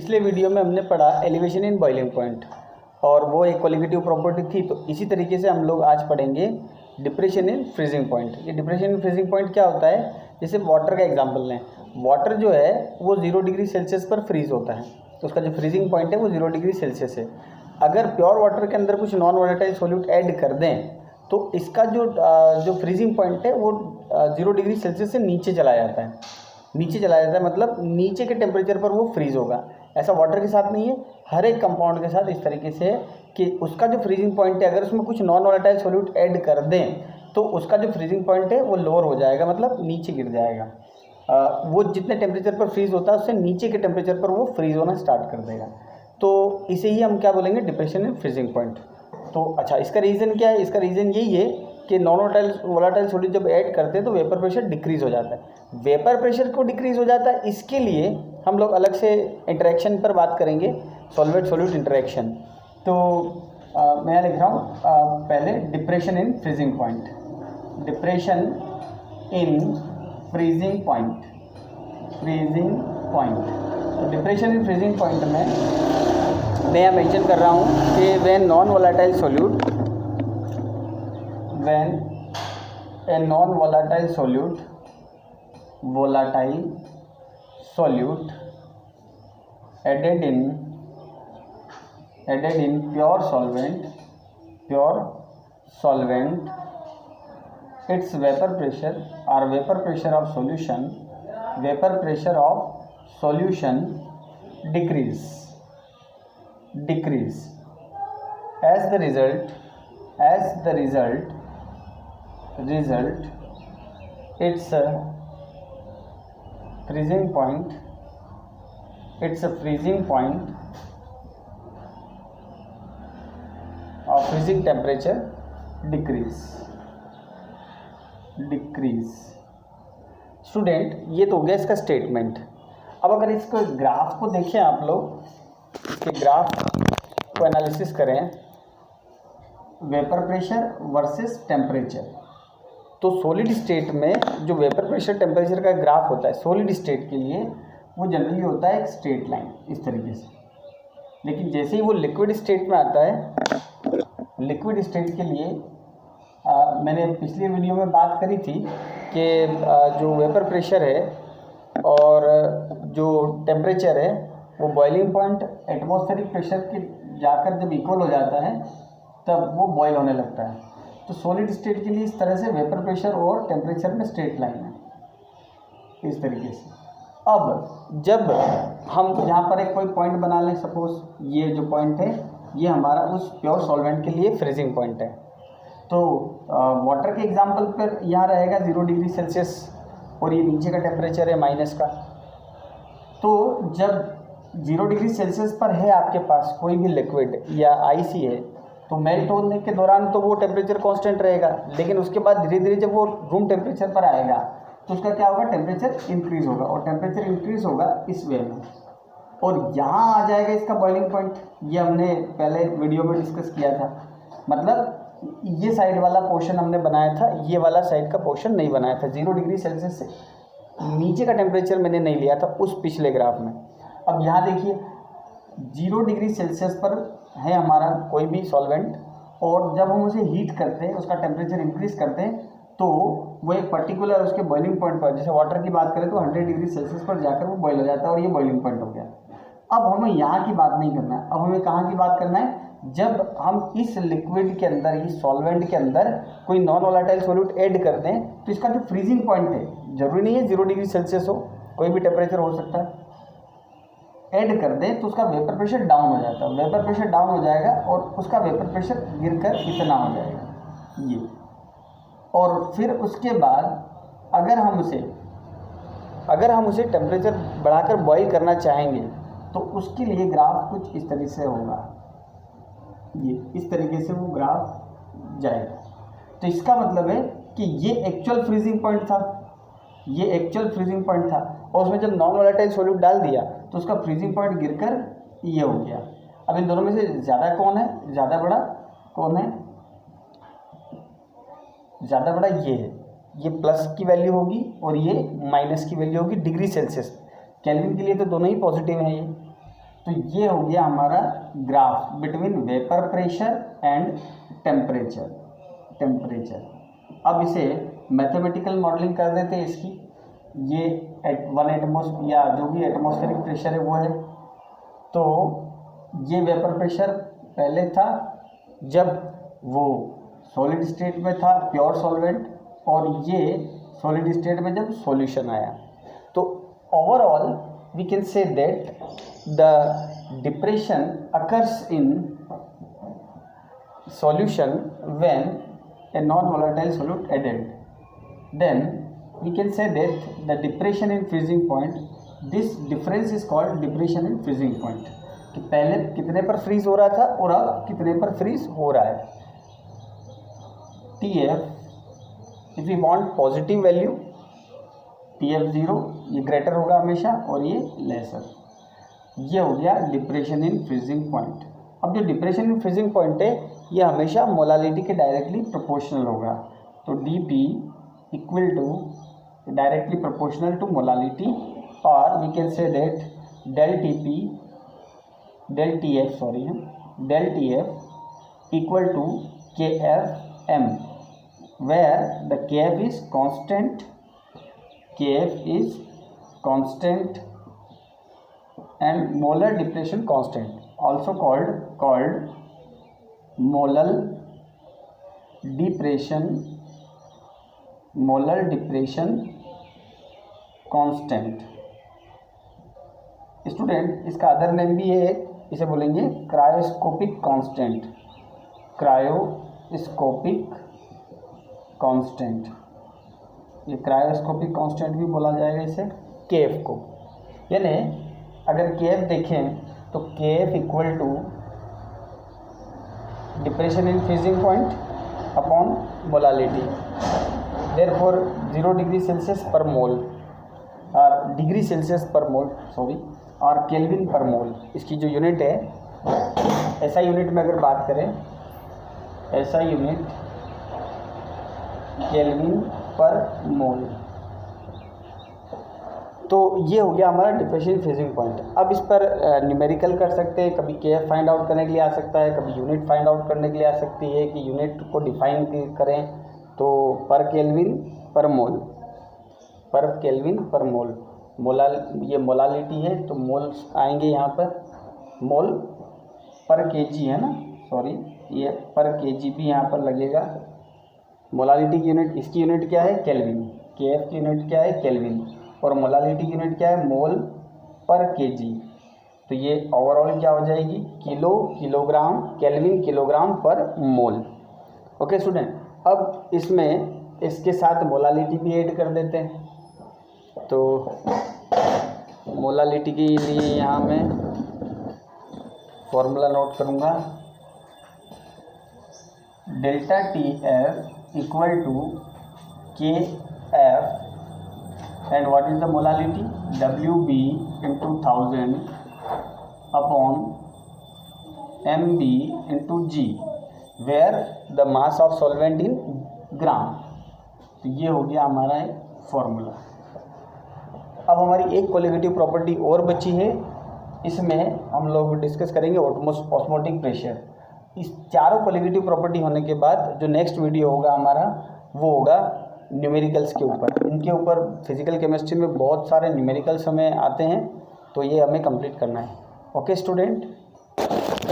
पिछले वीडियो में हमने पढ़ा एलिवेशन इन बॉइलिंग पॉइंट और वो एक क्वालिटेटिव प्रॉपर्टी थी। तो इसी तरीके से हम लोग आज पढ़ेंगे डिप्रेशन इन फ्रीजिंग पॉइंट। ये डिप्रेशन इन फ्रीजिंग पॉइंट क्या होता है? जैसे वाटर का एग्जांपल लें, वाटर जो है वो 0 डिग्री सेल्सियस पर फ्रीज होता है, तो उसका जो फ्रीजिंग पॉइंट है वो 0 डिग्री सेल्सियस है। अगर प्योर वाटर के अंदर कुछ नॉन वोलेटाइल सॉल्यूट ऐड कर दें तो इसका जो फ्रीजिंग पॉइंट है वो 0 डिग्री सेल्सियस से नीचे चला जाता है। नीचे चला जाता है मतलब नीचे के टेम्परेचर पर वो फ्रीज होगा। ऐसा वाटर के साथ नहीं है, हर एक कंपाउंड के साथ इस तरीके से है कि उसका जो फ्रीजिंग पॉइंट है अगर उसमें कुछ नॉन वोलेटाइल सॉल्यूट ऐड कर दें तो उसका जो फ्रीजिंग पॉइंट है वो लोअर हो जाएगा, मतलब नीचे गिर जाएगा। वो जितने टेम्परेचर पर फ्रीज होता है उससे नीचे के टेम्परेचर पर वो फ्रीज होना स्टार्ट कर देगा। तो इसे ही हम क्या बोलेंगे? Depression in freezing point. तो अच्छा, इसका रीज़न क्या है? इसका रीज़न यही है कि नॉन वोलेटाइल सॉल्यूट जब ऐड करते हैं तो वेपर प्रेशर डिक्रीज़ हो जाता है। वेपर प्रेशर को डिक्रीज़ हो जाता है, इसके लिए हम लोग अलग से इंटरेक्शन पर बात करेंगे, सॉल्वेंट सॉल्यूट इंटरेक्शन। तो मैं लिख रहा हूँ पहले depression in freezing point. Depression in freezing point, freezing point. तो डिप्रेशन इन फ्रीजिंग पॉइंट में मैं यहाँ मेंशन कर रहा हूँ कि when non volatile solute, when a non-volatile solute added in pure solvent, its vapor pressure or vapor pressure of solution decrease. As the result its freezing point of freezing temperature decrease। Student, ये तो हो गया इसका statement. अब अगर इसको graph को देखें आप लोग, इसके ग्राफ को एनालिसिस करें, वेपर प्रेशर वर्सेस टेम्परेचर। तो सॉलिड स्टेट में जो वेपर प्रेशर टेम्परेचर का ग्राफ होता है सॉलिड स्टेट के लिए वो जनरली होता है एक स्ट्रेट लाइन इस तरीके से। लेकिन जैसे ही वो लिक्विड स्टेट में आता है, लिक्विड स्टेट के लिए मैंने पिछली वीडियो में बात करी थी कि जो वेपर प्रेशर है और जो टेम्परेचर है वो बॉइलिंग पॉइंट एटमॉस्फेरिक प्रेशर के जाकर जब इक्वल हो जाता है तब वो बॉयल होने लगता है। तो सॉलिड स्टेट के लिए इस तरह से वेपर प्रेशर और टेम्परेचर में स्ट्रेट लाइन है इस तरीके से। अब जब हम यहाँ पर एक कोई पॉइंट बना लें, सपोज ये जो पॉइंट है ये हमारा उस प्योर सॉल्वेंट के लिए फ्रीजिंग पॉइंट है। तो वाटर के एग्जांपल पर यहाँ रहेगा 0 डिग्री सेल्सियस और ये नीचे का टेम्परेचर है माइनस का। तो जब 0 डिग्री सेल्सियस पर है आपके पास कोई भी लिक्विड या आइस ही है तो मेल्ट होने के दौरान तो वो टेम्परेचर कांस्टेंट रहेगा, लेकिन उसके बाद धीरे धीरे जब वो रूम टेम्परेचर पर आएगा तो उसका क्या होगा? टेम्परेचर इंक्रीज़ होगा, और टेम्परेचर इंक्रीज़ होगा इस वे में, और यहाँ आ जाएगा इसका बॉइलिंग पॉइंट। ये हमने पहले वीडियो में डिस्कस किया था। मतलब ये साइड वाला पोर्शन हमने बनाया था, ये वाला साइड का पोर्शन नहीं बनाया था। 0 डिग्री सेल्सियस से नीचे का टेम्परेचर मैंने नहीं लिया था उस पिछले ग्राफ में। अब यहाँ देखिए 0 डिग्री सेल्सियस पर है हमारा कोई भी सॉल्वेंट, और जब हम उसे हीट करते हैं, उसका टेम्परेचर इंक्रीज़ करते हैं, तो वो एक पर्टिकुलर उसके बॉइलिंग पॉइंट पर, जैसे वाटर की बात करें तो 100 डिग्री सेल्सियस पर जाकर वो बॉयल हो जाता है और ये बॉइलिंग पॉइंट हो गया। अब हमें यहाँ की बात नहीं करना है, अब हमें कहाँ की बात करना है? जब हम इस लिक्विड के अंदर, इस सॉल्वेंट के अंदर कोई नॉन वोलेटाइल सॉल्यूट ऐड कर दें तो इसका जो फ्रीजिंग पॉइंट है, जरूरी नहीं है 0 डिग्री सेल्सियस हो, कोई भी टेम्परेचर हो सकता है, ऐड कर दें तो उसका वेपर प्रेशर डाउन हो जाता है। वेपर प्रेशर डाउन हो जाएगा और उसका वेपर प्रेशर गिरकर इतना हो जाएगा ये। और फिर उसके बाद अगर हम उसे टेम्परेचर बढ़ाकर बॉईल करना चाहेंगे तो उसके लिए ग्राफ कुछ इस तरीके से होगा, ये इस तरीके से वो ग्राफ जाएगा। तो इसका मतलब है कि ये एक्चुअल फ्रीजिंग पॉइंट था, ये एक्चुअल फ्रीजिंग पॉइंट था, और उसमें जब नॉन वोलेटाइल सॉल्यूट डाल दिया तो उसका फ्रीजिंग पॉइंट गिरकर ये हो गया। अब इन दोनों में से ज़्यादा कौन है, ज़्यादा बड़ा कौन है? ज़्यादा बड़ा ये है, ये प्लस की वैल्यू होगी और ये माइनस की वैल्यू होगी डिग्री सेल्सियस। केल्विन के लिए तो दोनों ही पॉजिटिव हैं ये, तो ये हो गया हमारा graph between vapour pressure and temperature. अब इसे मैथमेटिकल मॉडलिंग कर देते हैं इसकी। ये 1 एटमॉस्फेयर या जो भी एटमॉस्फेरिक प्रेशर है वो है। तो ये वेपर प्रेशर पहले था जब वो सॉलिड स्टेट में था, प्योर सॉल्वेंट, और ये सॉलिड स्टेट में जब सॉल्यूशन आया। तो overall we can say that the depression occurs in solution when a non-volatile solute added, then we can say that the depression in freezing point, this difference is called depression in freezing point, कि पहले कितने पर freeze हो रहा था और अब कितने पर फ्रीज हो रहा है। TF if we want positive value, TF0 ये ग्रेटर होगा हमेशा और ये लेसर। ये हो गया डिप्रेशन इन फ्रीजिंग पॉइंट। अब जो डिप्रेशन इन फ्रीजिंग पॉइंट है ये हमेशा मोलालिटी के डायरेक्टली प्रोपोर्शनल होगा। तो DP equal to directly proportional to molality, और we can say that del TF equal to KFM, where the KF is constant and molar depression constant, also called molar depression constant। Student इसका other name भी है, इसे बोलेंगे cryoscopic constant, cryoscopic constant. ये cryoscopic constant भी बोला जाएगा इसे, KF को। यानी अगर KF देखें तो KF equal to depression in freezing point upon molality, therefore 0 degree Celsius पर मोल और डिग्री सेल्सियस पर मोल और केल्विन पर मोल। इसकी जो यूनिट है, SI यूनिट में अगर बात करें, SI यूनिट केल्विन पर मोल। तो ये हो गया हमारा डिप्रेशन फ्रीजिंग पॉइंट। अब इस पर न्यूमेरिकल कर सकते हैं, कभी KF फाइंड आउट करने के लिए आ सकता है, कभी यूनिट फाइंड आउट करने के लिए आ सकती है कि यूनिट को डिफाइन करें तो पर केल्विन पर मोल, पर केल्विन पर मोल। ये मोलालिटी है तो मोल्स आएंगे यहाँ पर, मोल पर केजी है ना, सॉरी ये पर केजी भी यहाँ पर लगेगा। मोलालिटी की यूनिट, इसकी यूनिट क्या है, केल्विन। KF की यूनिट क्या है, केल्विन, और मोलालिटी की यूनिट क्या है, मोल पर केजी। तो ये ओवरऑल क्या हो जाएगी, किलोग्राम, केल्विन किलोग्राम पर मोल। ओके स्टूडेंट, अब इसमें इसके साथ मोलालिटी भी ऐड कर देते हैं। तो मोलालिटी के लिए यहाँ मैं फॉर्मूला नोट करूँगा, delta TF equal to KF and what is the molality, WB into 1000 upon MB into G, where the mass of solvent in ग्राम। तो ये हो गया हमारा एक फॉर्मूला। अब हमारी एक कोलिगेटिव प्रॉपर्टी और बची है, इसमें हम लोग डिस्कस करेंगे ऑस्मोटिक प्रेशर। इस चारों कोलिगेटिव प्रॉपर्टी होने के बाद जो नेक्स्ट वीडियो होगा हमारा वो होगा न्यूमेरिकल्स के ऊपर। इनके ऊपर फिजिकल केमिस्ट्री में बहुत सारे न्यूमेरिकल्स हमें आते हैं, तो ये हमें कंप्लीट करना है। Okay student.